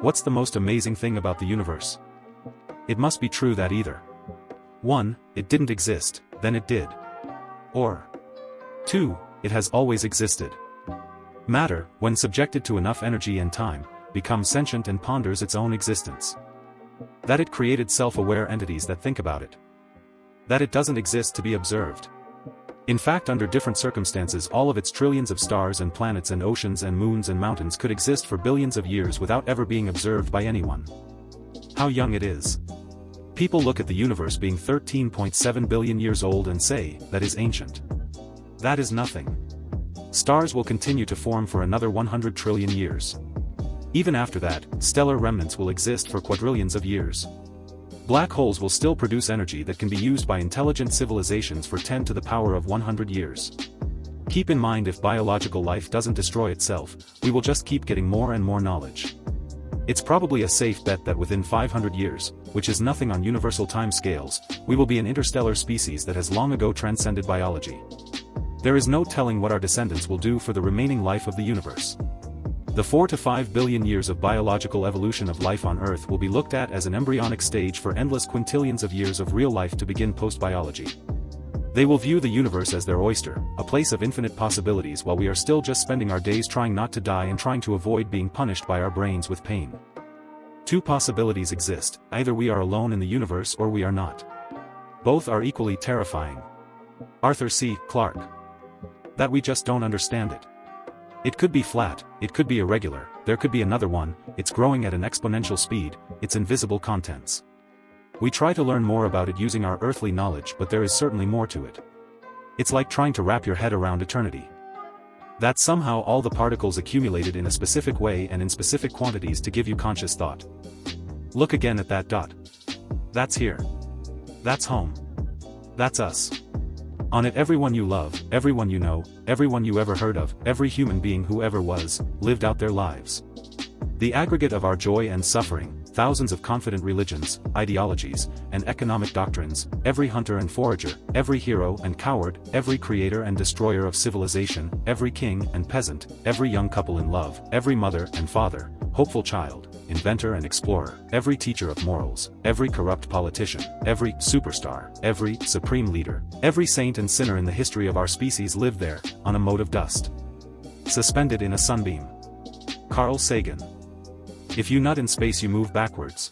What's the most amazing thing about the universe? It must be true that either 1. It didn't exist, then it did. Or 2. It has always existed. Matter, when subjected to enough energy and time, becomes sentient and ponders its own existence. That it created self-aware entities that think about it. That it doesn't exist to be observed. In fact, under different circumstances, all of its trillions of stars and planets and oceans and moons and mountains could exist for billions of years without ever being observed by anyone. How young it is. People look at the universe being 13.7 billion years old and say, that is ancient. That is nothing. Stars will continue to form for another 100 trillion years. Even after that, stellar remnants will exist for quadrillions of years. Black holes will still produce energy that can be used by intelligent civilizations for 10 to the power of 100 years. Keep in mind, if biological life doesn't destroy itself, we will just keep getting more and more knowledge. It's probably a safe bet that within 500 years, which is nothing on universal time scales, we will be an interstellar species that has long ago transcended biology. There is no telling what our descendants will do for the remaining life of the universe. The 4 to 5 billion years of biological evolution of life on Earth will be looked at as an embryonic stage for endless quintillions of years of real life to begin post-biology. They will view the universe as their oyster, a place of infinite possibilities, while we are still just spending our days trying not to die and trying to avoid being punished by our brains with pain. 2 possibilities exist: either we are alone in the universe or we are not. Both are equally terrifying. Arthur C. Clarke. That we just don't understand it. It could be flat, it could be irregular, there could be another one, it's growing at an exponential speed, it's invisible contents. We try to learn more about it using our earthly knowledge, but there is certainly more to it. It's like trying to wrap your head around eternity. That somehow all the particles accumulated in a specific way and in specific quantities to give you conscious thought. Look again at that dot. That's here. That's home. That's us. On it, everyone you love, everyone you know, everyone you ever heard of, every human being who ever was, lived out their lives. The aggregate of our joy and suffering, thousands of confident religions, ideologies, and economic doctrines, every hunter and forager, every hero and coward, every creator and destroyer of civilization, every king and peasant, every young couple in love, every mother and father, hopeful child, inventor and explorer, every teacher of morals, every corrupt politician, every superstar, every supreme leader, every saint and sinner in the history of our species lived there, on a mote of dust. Suspended in a sunbeam. Carl Sagan. If you nut in space, you move backwards.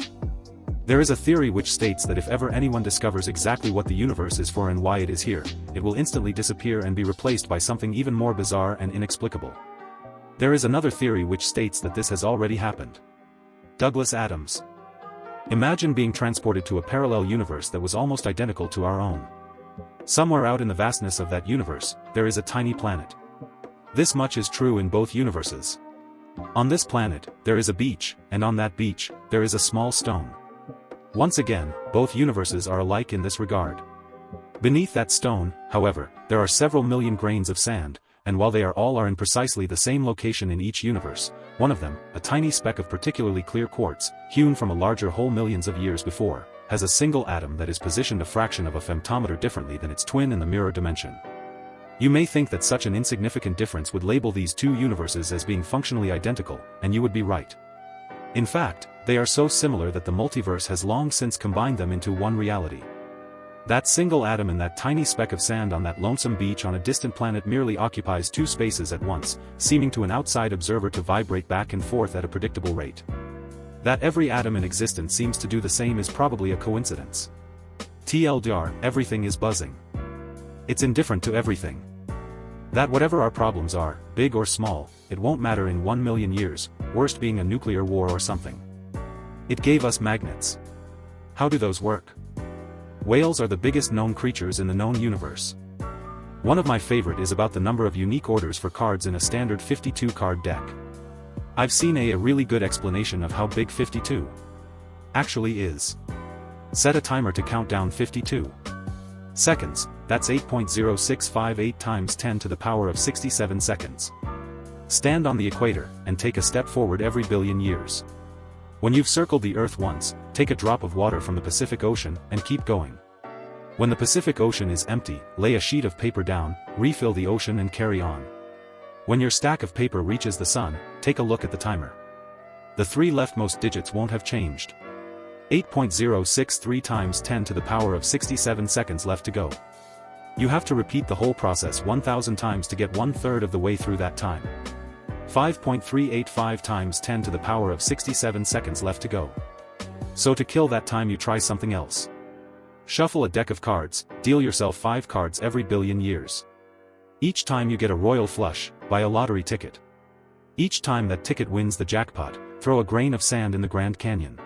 There is a theory which states that if ever anyone discovers exactly what the universe is for and why it is here, it will instantly disappear and be replaced by something even more bizarre and inexplicable. There is another theory which states that this has already happened. Douglas Adams. Imagine being transported to a parallel universe that was almost identical to our own. Somewhere out in the vastness of that universe, there is a tiny planet. This much is true in both universes. On this planet, there is a beach, and on that beach, there is a small stone. Once again, both universes are alike in this regard. Beneath that stone, however, there are several million grains of sand, and while they are in precisely the same location in each universe, one of them, a tiny speck of particularly clear quartz, hewn from a larger hole millions of years before, has a single atom that is positioned a fraction of a femtometer differently than its twin in the mirror dimension. You may think that such an insignificant difference would label these two universes as being functionally identical, and you would be right. In fact, they are so similar that the multiverse has long since combined them into one reality. That single atom in that tiny speck of sand on that lonesome beach on a distant planet merely occupies two spaces at once, seeming to an outside observer to vibrate back and forth at a predictable rate. That every atom in existence seems to do the same is probably a coincidence. TLDR, everything is buzzing. It's indifferent to everything. That whatever our problems are, big or small, it won't matter in 1 million years, worst being a nuclear war or something. It gave us magnets. How do those work? Whales are the biggest known creatures in the known universe. One of my favorite is about the number of unique orders for cards in a standard 52 card deck. I've seen a really good explanation of how big 52 actually is. Set a timer to count down 52 seconds, that's 8.0658 times 10 to the power of 67 seconds. Stand on the equator, and take a step forward every billion years. When you've circled the Earth once, take a drop of water from the Pacific Ocean, and keep going. When the Pacific Ocean is empty, lay a sheet of paper down, refill the ocean and carry on. When your stack of paper reaches the sun, take a look at the timer. the three leftmost digits won't have changed. 8.063 times 10 to the power of 67 seconds left to go. You have to repeat the whole process 1,000 times to get 1/3 of the way through that time. 5.385 times 10 to the power of 67 seconds left to go. So to kill that time you try something else. Shuffle a deck of cards, deal yourself 5 cards every billion years. Each time you get a royal flush, buy a lottery ticket. Each time that ticket wins the jackpot, throw a grain of sand in the Grand Canyon.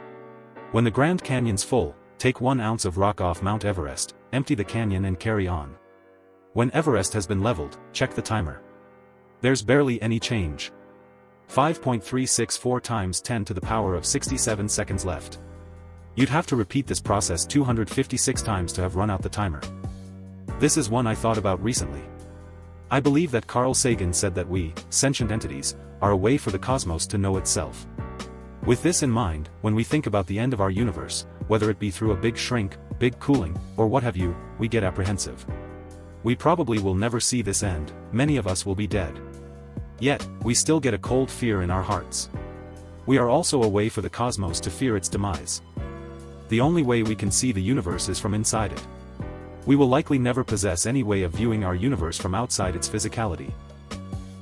When the Grand Canyon's full, take 1 ounce of rock off Mount Everest, empty the canyon and carry on. When Everest has been leveled, check the timer. There's barely any change. 5.364 times 10 to the power of 67 seconds left. You'd have to repeat this process 256 times to have run out the timer. This is one I thought about recently. I believe that Carl Sagan said that we, sentient entities, are a way for the cosmos to know itself. With this in mind, when we think about the end of our universe, whether it be through a big shrink, big cooling, or what have you, we get apprehensive. We probably will never see this end, many of us will be dead. Yet, we still get a cold fear in our hearts. We are also a way for the cosmos to fear its demise. The only way we can see the universe is from inside it. We will likely never possess any way of viewing our universe from outside its physicality.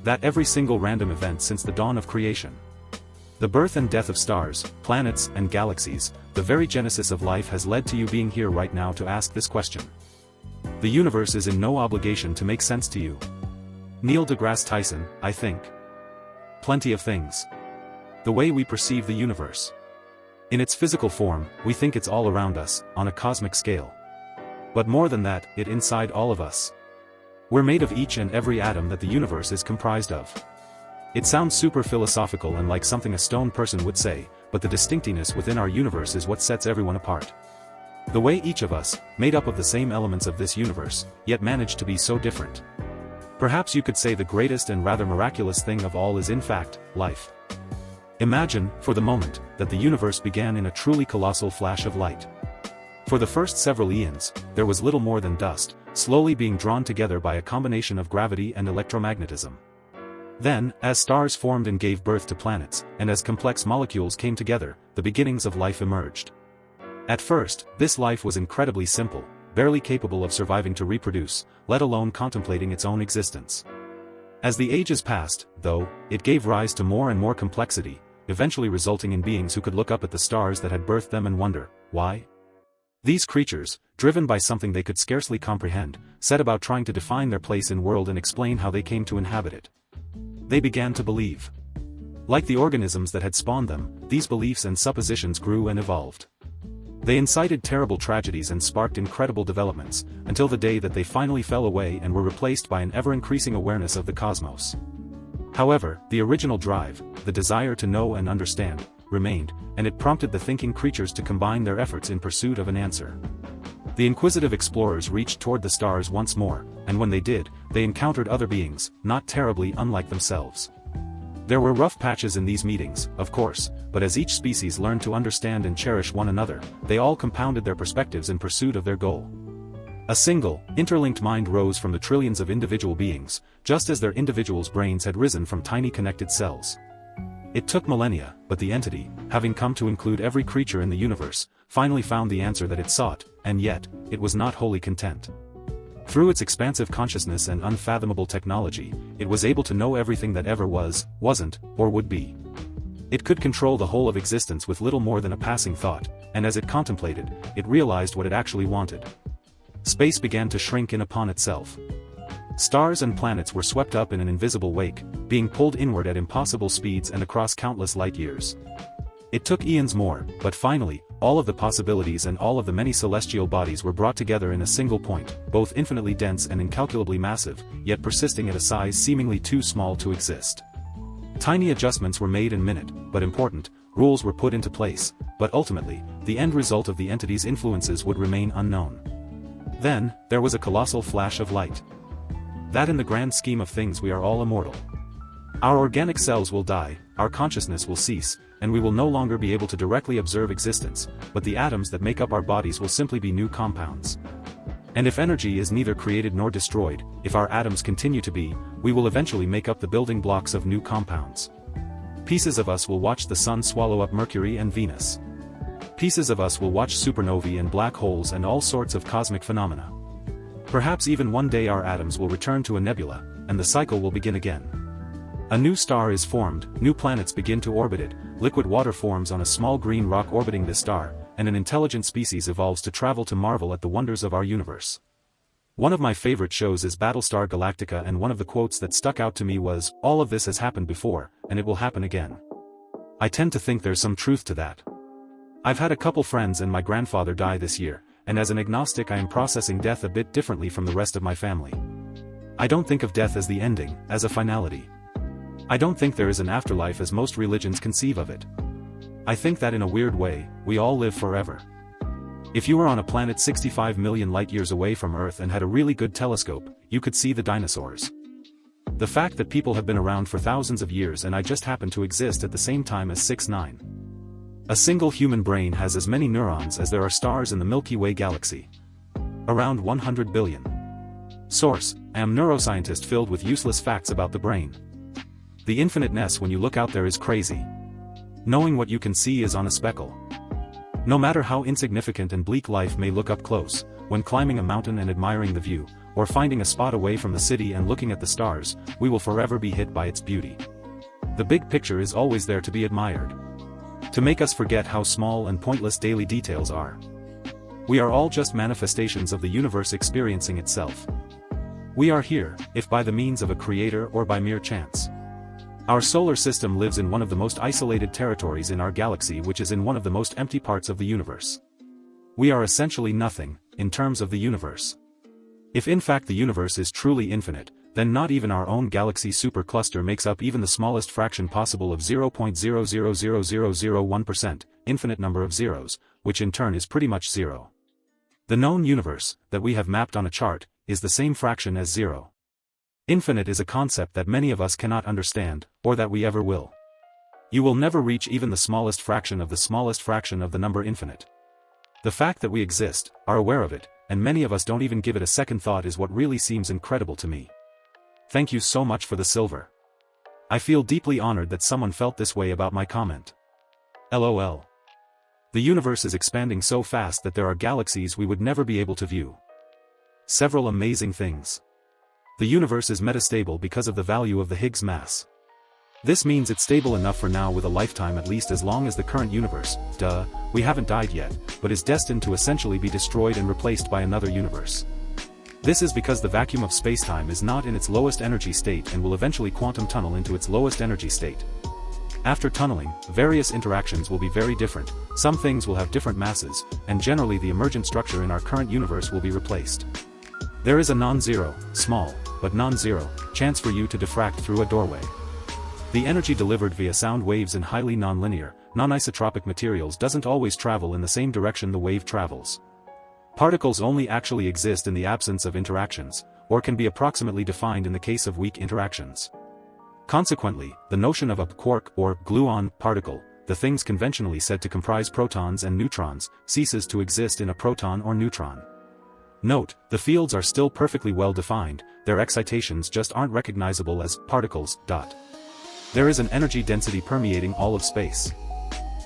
That every single random event since the dawn of creation, the birth and death of stars, planets, and galaxies, the very genesis of life has led to you being here right now to ask this question. The universe is in no obligation to make sense to you. Neil deGrasse Tyson, I think. Plenty of things. The way we perceive the universe. In its physical form, we think it's all around us, on a cosmic scale. But more than that, it's inside all of us. We're made of each and every atom that the universe is comprised of. It sounds super philosophical and like something a stone person would say, but the distinctiveness within our universe is what sets everyone apart. The way each of us, made up of the same elements of this universe, yet managed to be so different. Perhaps you could say the greatest and rather miraculous thing of all is in fact, life. Imagine, for the moment, that the universe began in a truly colossal flash of light. For the first several eons, there was little more than dust, slowly being drawn together by a combination of gravity and electromagnetism. Then, as stars formed and gave birth to planets, and as complex molecules came together, the beginnings of life emerged. At first, this life was incredibly simple, barely capable of surviving to reproduce, let alone contemplating its own existence. As the ages passed, though, it gave rise to more and more complexity, eventually resulting in beings who could look up at the stars that had birthed them and wonder, why? These creatures, driven by something they could scarcely comprehend, set about trying to define their place in the world and explain how they came to inhabit it. They began to believe. Like the organisms that had spawned them, these beliefs and suppositions grew and evolved. They incited terrible tragedies and sparked incredible developments, until the day that they finally fell away and were replaced by an ever-increasing awareness of the cosmos. However, the original drive, the desire to know and understand, remained, and it prompted the thinking creatures to combine their efforts in pursuit of an answer. The inquisitive explorers reached toward the stars once more, and when they did, they encountered other beings, not terribly unlike themselves. There were rough patches in these meetings, of course, but as each species learned to understand and cherish one another, they all compounded their perspectives in pursuit of their goal. A single, interlinked mind rose from the trillions of individual beings, just as their individuals' brains had risen from tiny connected cells. It took millennia, but the entity, having come to include every creature in the universe, finally found the answer that it sought, and yet, it was not wholly content. Through its expansive consciousness and unfathomable technology, it was able to know everything that ever was, wasn't, or would be. It could control the whole of existence with little more than a passing thought, and as it contemplated, it realized what it actually wanted. Space began to shrink in upon itself. Stars and planets were swept up in an invisible wake, being pulled inward at impossible speeds and across countless light years. It took eons more, but finally, all of the possibilities and all of the many celestial bodies were brought together in a single point, both infinitely dense and incalculably massive, yet persisting at a size seemingly too small to exist. Tiny adjustments were made in minute, but important, rules were put into place, but ultimately, the end result of the entity's influences would remain unknown. Then, there was a colossal flash of light. That in the grand scheme of things we are all immortal. Our organic cells will die, our consciousness will cease, and we will no longer be able to directly observe existence, but the atoms that make up our bodies will simply be new compounds. And if energy is neither created nor destroyed, if our atoms continue to be, we will eventually make up the building blocks of new compounds. Pieces of us will watch the sun swallow up Mercury and Venus. Pieces of us will watch supernovae and black holes and all sorts of cosmic phenomena. Perhaps even one day our atoms will return to a nebula, and the cycle will begin again. A new star is formed, new planets begin to orbit it, liquid water forms on a small green rock orbiting this star, and an intelligent species evolves to travel to marvel at the wonders of our universe. One of my favorite shows is Battlestar Galactica, and one of the quotes that stuck out to me was, "All of this has happened before, and it will happen again." I tend to think there's some truth to that. I've had a couple friends and my grandfather die this year, and as an agnostic I am processing death a bit differently from the rest of my family. I don't think of death as the ending, as a finality. I don't think there is an afterlife as most religions conceive of it. I think that in a weird way, we all live forever. If you were on a planet 65 million light-years away from Earth and had a really good telescope, you could see the dinosaurs. The fact that people have been around for thousands of years and I just happen to exist at the same time as 6-9. A single human brain has as many neurons as there are stars in the Milky Way galaxy. Around 100 billion. Source: I am neuroscientist filled with useless facts about the brain. The infiniteness when you look out there is crazy. Knowing what you can see is on a speckle. No matter how insignificant and bleak life may look up close, when climbing a mountain and admiring the view, or finding a spot away from the city and looking at the stars, we will forever be hit by its beauty. The big picture is always there to be admired. To make us forget how small and pointless daily details are. We are all just manifestations of the universe experiencing itself. We are here, if by the means of a creator or by mere chance. Our solar system lives in one of the most isolated territories in our galaxy, which is in one of the most empty parts of the universe. We are essentially nothing, in terms of the universe. If in fact the universe is truly infinite, then not even our own galaxy supercluster makes up even the smallest fraction possible of 0.000001%, infinite number of zeros, which in turn is pretty much zero. The known universe, that we have mapped on a chart, is the same fraction as zero. Infinite is a concept that many of us cannot understand, or that we ever will. You will never reach even the smallest fraction of the number infinite. The fact that we exist, are aware of it, and many of us don't even give it a second thought is what really seems incredible to me. Thank you so much for the silver. I feel deeply honored that someone felt this way about my comment. LOL. The universe is expanding so fast that there are galaxies we would never be able to view. Several amazing things. The universe is metastable because of the value of the Higgs mass. This means it's stable enough for now with a lifetime at least as long as the current universe, we haven't died yet, but is destined to essentially be destroyed and replaced by another universe. This is because the vacuum of spacetime is not in its lowest energy state and will eventually quantum tunnel into its lowest energy state. After tunneling, various interactions will be very different, some things will have different masses, and generally the emergent structure in our current universe will be replaced. There is a non-zero, small, but non-zero, chance for you to diffract through a doorway. The energy delivered via sound waves in highly non-linear, non-isotropic materials doesn't always travel in the same direction the wave travels. Particles only actually exist in the absence of interactions, or can be approximately defined in the case of weak interactions. Consequently, the notion of a quark or gluon particle, the things conventionally said to comprise protons and neutrons, ceases to exist in a proton or neutron. Note, the fields are still perfectly well defined, their excitations just aren't recognizable as particles. There is an energy density permeating all of space.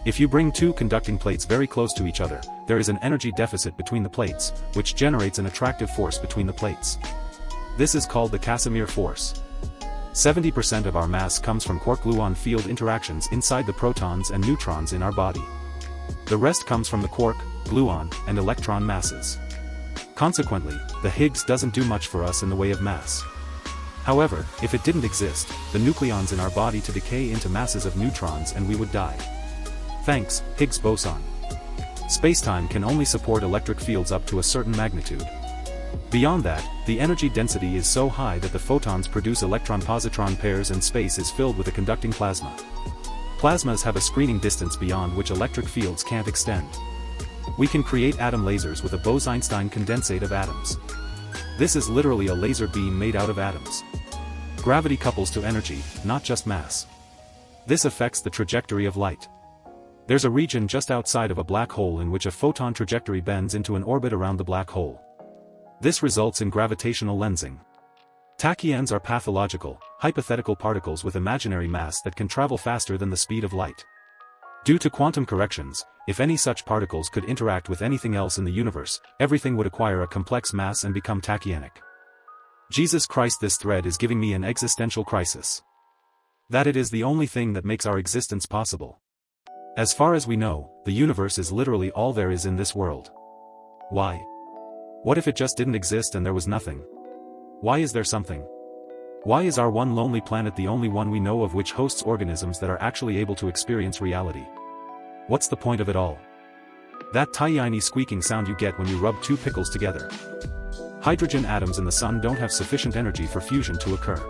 If you bring two conducting plates very close to each other, there is an energy deficit between the plates, which generates an attractive force between the plates. This is called the Casimir force. 70% of our mass comes from quark-gluon field interactions inside the protons and neutrons in our body. The rest comes from the quark, gluon, and electron masses. Consequently, the Higgs doesn't do much for us in the way of mass. However, if it didn't exist, the nucleons in our body to decay into masses of neutrons and we would die. Thanks, Higgs boson. Spacetime can only support electric fields up to a certain magnitude. Beyond that, the energy density is so high that the photons produce electron-positron pairs and space is filled with a conducting plasma. Plasmas have a screening distance beyond which electric fields can't extend. We can create atom lasers with a Bose-Einstein condensate of atoms. This is literally a laser beam made out of atoms. Gravity couples to energy, not just mass. This affects the trajectory of light. There's a region just outside of a black hole in which a photon trajectory bends into an orbit around the black hole. This results in gravitational lensing. Tachyons are pathological, hypothetical particles with imaginary mass that can travel faster than the speed of light. Due to quantum corrections, if any such particles could interact with anything else in the universe, everything would acquire a complex mass and become tachyonic. Jesus Christ, this thread is giving me an existential crisis. That it is the only thing that makes our existence possible. As far as we know, the universe is literally all there is in this world. Why? What if it just didn't exist and there was nothing? Why is there something? Why is our one lonely planet the only one we know of which hosts organisms that are actually able to experience reality? What's the point of it all? That tiny squeaking sound you get when you rub two pickles together. Hydrogen atoms in the sun don't have sufficient energy for fusion to occur.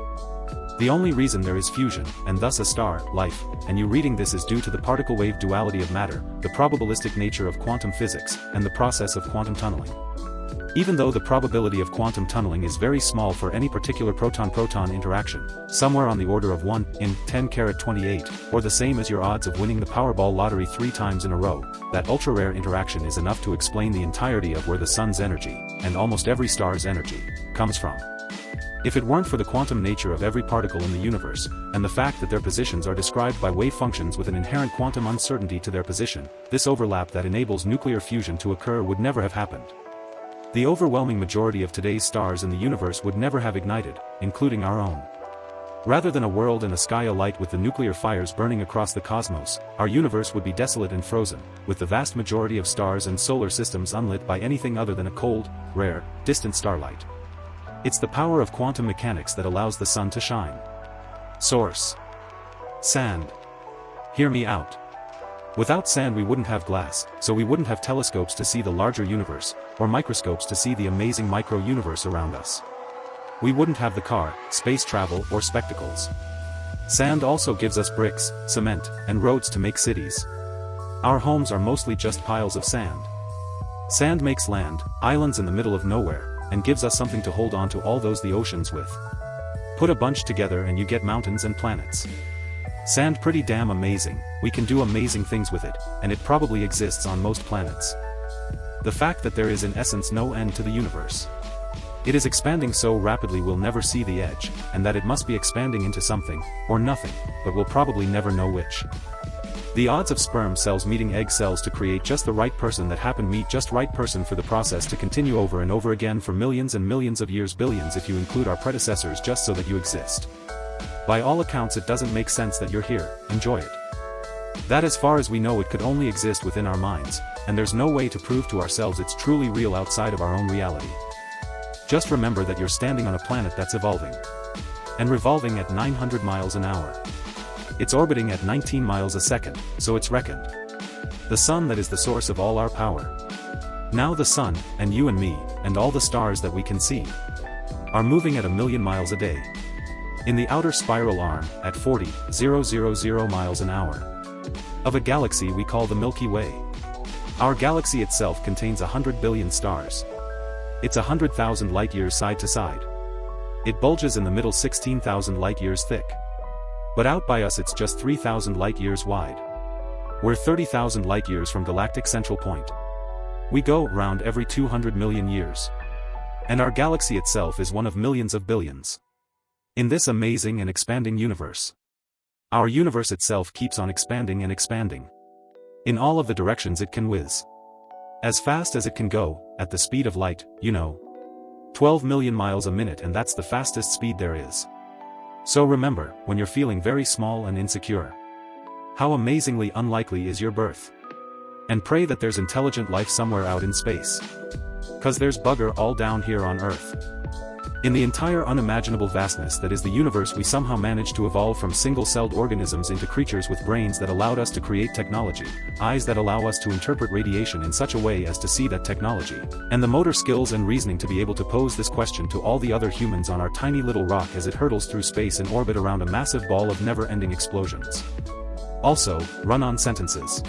The only reason there is fusion, and thus a star, life, and you reading this is due to the particle-wave duality of matter, the probabilistic nature of quantum physics, and the process of quantum tunneling. Even though the probability of quantum tunneling is very small for any particular proton-proton interaction, somewhere on the order of 1 in 10^28, or the same as your odds of winning the Powerball lottery 3 times in a row, that ultra-rare interaction is enough to explain the entirety of where the sun's energy, and almost every star's energy, comes from. If it weren't for the quantum nature of every particle in the universe, and the fact that their positions are described by wave functions with an inherent quantum uncertainty to their position, this overlap that enables nuclear fusion to occur would never have happened. The overwhelming majority of today's stars in the universe would never have ignited, including our own. Rather than a world and a sky alight with the nuclear fires burning across the cosmos, our universe would be desolate and frozen, with the vast majority of stars and solar systems unlit by anything other than a cold, rare, distant starlight. It's the power of quantum mechanics that allows the sun to shine. Source: sand. Hear me out. Without sand we wouldn't have glass, so we wouldn't have telescopes to see the larger universe, or microscopes to see the amazing micro-universe around us. We wouldn't have the car, space travel, or spectacles. Sand also gives us bricks, cement, and roads to make cities. Our homes are mostly just piles of sand. Sand makes land, islands in the middle of nowhere, and gives us something to hold on to all those the oceans with. Put a bunch together and you get mountains and planets. Sand pretty damn amazing, we can do amazing things with it, and it probably exists on most planets. The fact that there is in essence no end to the universe. It is expanding so rapidly we'll never see the edge, and that it must be expanding into something, or nothing, but we'll probably never know which. The odds of sperm cells meeting egg cells to create just the right person that happen meet just right person for the process to continue over and over again for millions and millions of years, billions if you include our predecessors, just so that you exist. By all accounts it doesn't make sense that you're here, enjoy it. That as far as we know it could only exist within our minds, and there's no way to prove to ourselves it's truly real outside of our own reality. Just remember that you're standing on a planet that's evolving. And revolving at 900 miles an hour. It's orbiting at 19 miles a second, so it's reckoned. The sun that is the source of all our power. Now the sun, and you and me, and all the stars that we can see, are moving at 1,000,000 miles a day. In the outer spiral arm, at 40,000 miles an hour. Of a galaxy we call the Milky Way. Our galaxy itself contains 100 billion stars. It's 100,000 light-years side to side. It bulges in the middle 16,000 light-years thick. But out by us it's just 3,000 light-years wide. We're 30,000 light-years from galactic central point. We go round every 200 million years. And our galaxy itself is one of millions of billions. In this amazing and expanding universe. Our universe itself keeps on expanding and expanding. In all of the directions it can whiz. As fast as it can go, at the speed of light, 12 million miles a minute, and that's the fastest speed there is. So remember, when you're feeling very small and insecure, how amazingly unlikely is your birth. And pray that there's intelligent life somewhere out in space. 'Cause there's bugger all down here on Earth. In the entire unimaginable vastness that is the universe, we somehow managed to evolve from single-celled organisms into creatures with brains that allowed us to create technology, eyes that allow us to interpret radiation in such a way as to see that technology, and the motor skills and reasoning to be able to pose this question to all the other humans on our tiny little rock as it hurtles through space in orbit around a massive ball of never-ending explosions. Also, run-on sentences.